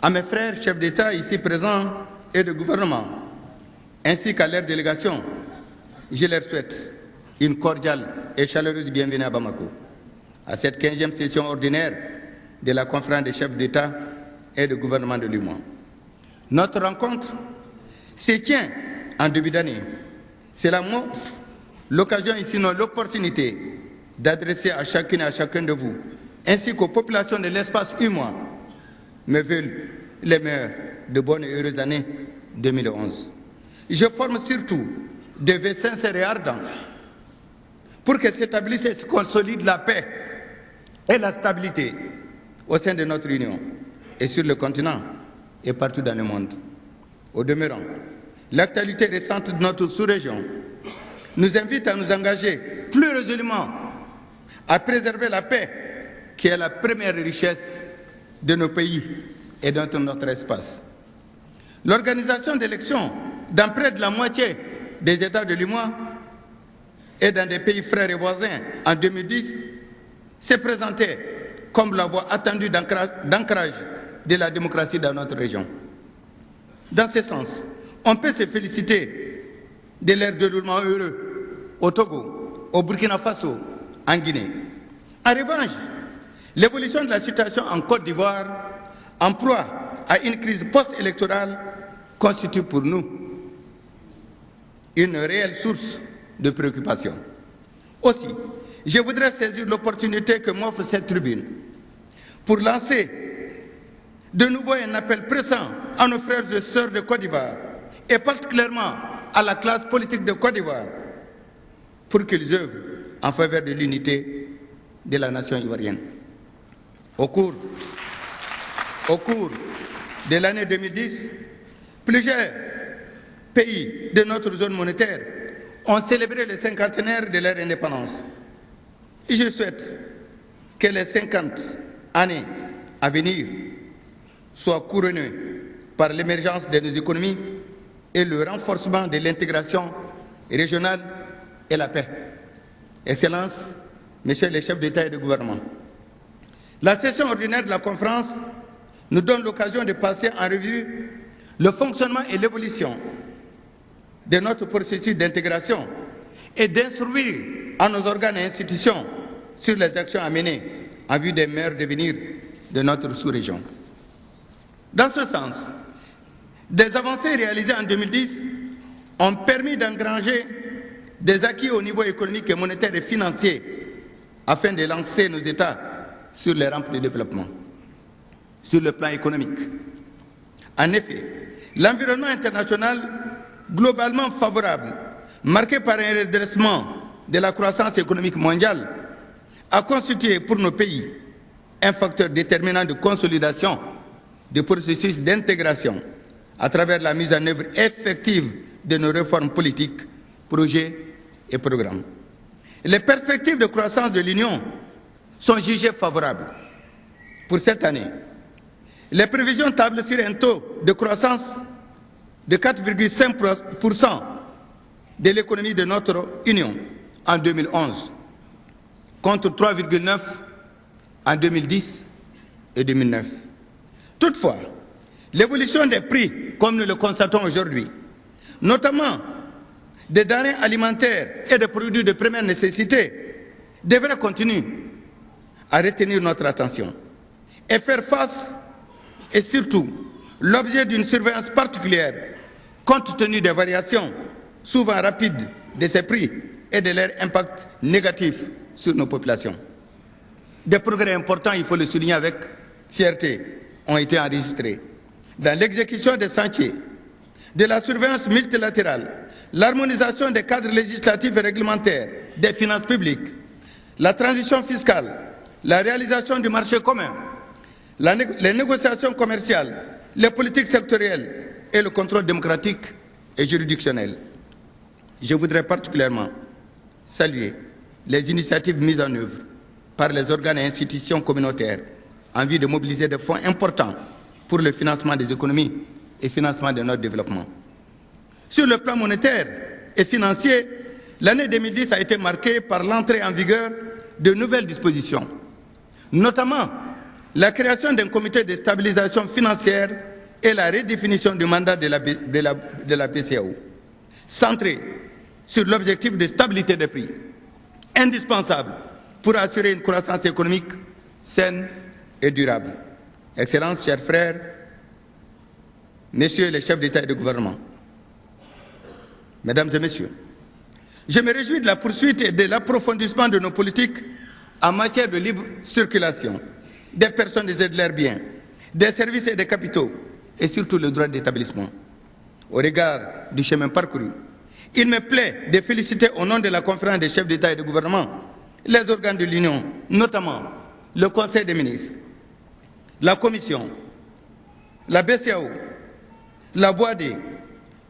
À mes frères chefs d'État ici présents et de gouvernement, ainsi qu'à leur délégation, je leur souhaite une cordiale et chaleureuse bienvenue à Bamako, à cette 15e session ordinaire de la conférence des chefs d'État et de gouvernement de l'UEMOA. Notre rencontre se tient en début d'année. Cela m'offre l'occasion et sinon l'opportunité d'adresser à chacune et à chacun de vous, ainsi qu'aux populations de l'espace UEMOA, me veulent les meilleures de bonnes et heureuses années 2011. Je forme surtout des vœux sincères et ardents pour que s'établisse et se consolide la paix et la stabilité au sein de notre Union et sur le continent et partout dans le monde. Au demeurant, l'actualité récente de notre sous-région nous invite à nous engager plus résolument à préserver la paix, qui est la première richesse de nos pays et de notre espace. L'organisation d'élections dans près de la moitié des États de l'UEMOA et dans des pays frères et voisins en 2010 s'est présentée comme la voie attendue d'ancrage de la démocratie dans notre région. Dans ce sens, on peut se féliciter de leur déroulement heureux au Togo, au Burkina Faso, en Guinée. En revanche, l'évolution de la situation en Côte d'Ivoire, en proie à une crise post-électorale, constitue pour nous une réelle source de préoccupation. Aussi, je voudrais saisir l'opportunité que m'offre cette tribune pour lancer de nouveau un appel pressant à nos frères et sœurs de Côte d'Ivoire et particulièrement à la classe politique de Côte d'Ivoire pour qu'ils œuvrent en faveur de l'unité de la nation ivoirienne. Au cours de l'année 2010, plusieurs pays de notre zone monétaire ont célébré le cinquantenaire de leur indépendance. Et je souhaite que les 50 années à venir soient couronnées par l'émergence de nos économies et le renforcement de l'intégration régionale et la paix. Excellences, Messieurs les chefs d'État et de gouvernement, la session ordinaire de la conférence nous donne l'occasion de passer en revue le fonctionnement et l'évolution de notre processus d'intégration et d'instruire à nos organes et institutions sur les actions à mener en vue des meilleurs devenirs de notre sous-région. Dans ce sens, des avancées réalisées en 2010 ont permis d'engranger des acquis au niveau économique et monétaire et financier afin de lancer nos États sur les rampes de développement. Sur le plan économique, en effet, l'environnement international globalement favorable, marqué par un redressement de la croissance économique mondiale, a constitué pour nos pays un facteur déterminant de consolidation du processus d'intégration à travers la mise en œuvre effective de nos réformes politiques, projets et programmes. Les perspectives de croissance de l'Union sont jugées favorables. Pour cette année, les prévisions tablent sur un taux de croissance de 4,5% de l'économie de notre Union en 2011, contre 3,9% en 2010 et 2009. Toutefois, l'évolution des prix, comme nous le constatons aujourd'hui, notamment des denrées alimentaires et des produits de première nécessité, devrait continuer à retenir notre attention et faire face et surtout l'objet d'une surveillance particulière compte tenu des variations souvent rapides de ces prix et de leur impact négatif sur nos populations. Des progrès importants, il faut le souligner avec fierté, ont été enregistrés dans l'exécution des chantiers, de la surveillance multilatérale, l'harmonisation des cadres législatifs et réglementaires, des finances publiques, la transition fiscale, la réalisation du marché commun, les négociations commerciales, les politiques sectorielles et le contrôle démocratique et juridictionnel. Je voudrais particulièrement saluer les initiatives mises en œuvre par les organes et institutions communautaires en vue de mobiliser des fonds importants pour le financement des économies et financement de notre développement. Sur le plan monétaire et financier, l'année 2010 a été marquée par l'entrée en vigueur de nouvelles dispositions, notamment la création d'un comité de stabilisation financière et la redéfinition du mandat de la BCEAO, centré sur l'objectif de stabilité des prix, indispensable pour assurer une croissance économique saine et durable. Excellences, chers frères, messieurs les chefs d'État et de gouvernement, mesdames et messieurs, je me réjouis de la poursuite et de l'approfondissement de nos politiques en matière de libre circulation des personnes et de leurs biens, des services et des capitaux, et surtout le droit d'établissement. Au regard du chemin parcouru, il me plaît de féliciter au nom de la conférence des chefs d'État et de gouvernement les organes de l'Union, notamment le Conseil des ministres, la Commission, la BCEAO, la BOAD,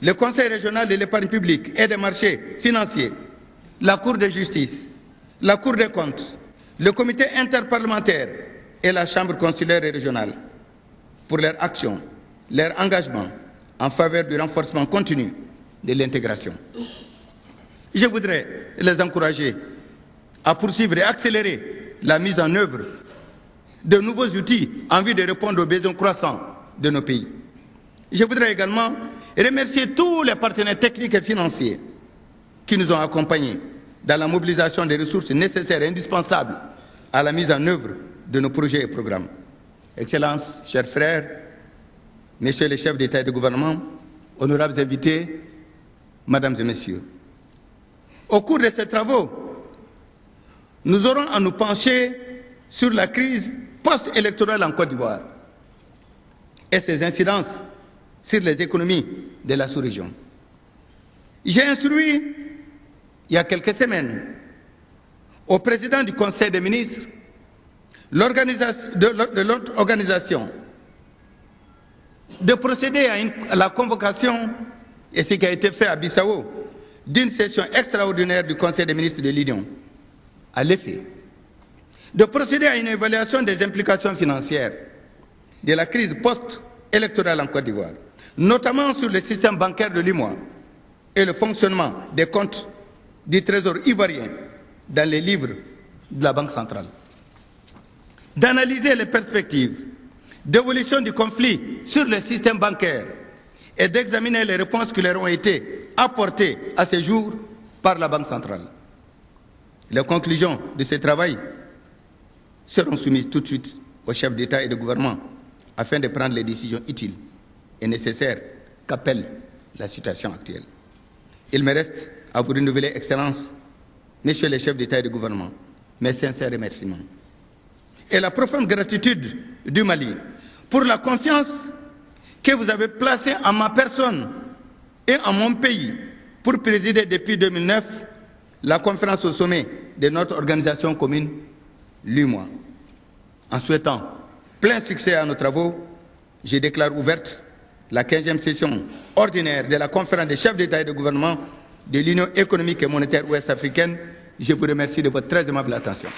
le Conseil régional de l'épargne publique et des marchés financiers, la Cour de justice, la Cour des comptes, le Comité interparlementaire et la Chambre consulaire et régionale pour leur action, leur engagement en faveur du renforcement continu de l'intégration. Je voudrais les encourager à poursuivre et accélérer la mise en œuvre de nouveaux outils en vue de répondre aux besoins croissants de nos pays. Je voudrais également remercier tous les partenaires techniques et financiers qui nous ont accompagnés dans la mobilisation des ressources nécessaires et indispensables à la mise en œuvre de nos projets et programmes. Excellences, chers frères, messieurs les chefs d'État et de gouvernement, honorables invités, mesdames et messieurs, au cours de ces travaux, nous aurons à nous pencher sur la crise post-électorale en Côte d'Ivoire et ses incidences sur les économies de la sous-région. J'ai instruit, il y a quelques semaines, au président du Conseil des ministres de l'autre organisation de procéder à la convocation, et ce qui a été fait à Bissau, d'une session extraordinaire du Conseil des ministres de l'Union, à l'effet de procéder à une évaluation des implications financières de la crise post-électorale en Côte d'Ivoire, notamment sur le système bancaire de l'UEMOA et le fonctionnement des comptes du Trésor ivoirien dans les livres de la Banque centrale. D'analyser les perspectives d'évolution du conflit sur le système bancaire et d'examiner les réponses qui leur ont été apportées à ce jour par la Banque centrale. Les conclusions de ce travail seront soumises tout de suite aux chefs d'État et de gouvernement afin de prendre les décisions utiles et nécessaires qu'appelle la situation actuelle. Il me reste à vous renouveler, Excellences, messieurs les chefs d'État et de gouvernement, mes sincères remerciements et la profonde gratitude du Mali pour la confiance que vous avez placée en ma personne et en mon pays pour présider depuis 2009 la conférence au sommet de notre organisation commune, l'UEMOA. En souhaitant plein succès à nos travaux, je déclare ouverte la 15e session ordinaire de la conférence des chefs d'État et de gouvernement de l'Union économique et monétaire ouest-africaine. Je vous remercie de votre très aimable attention.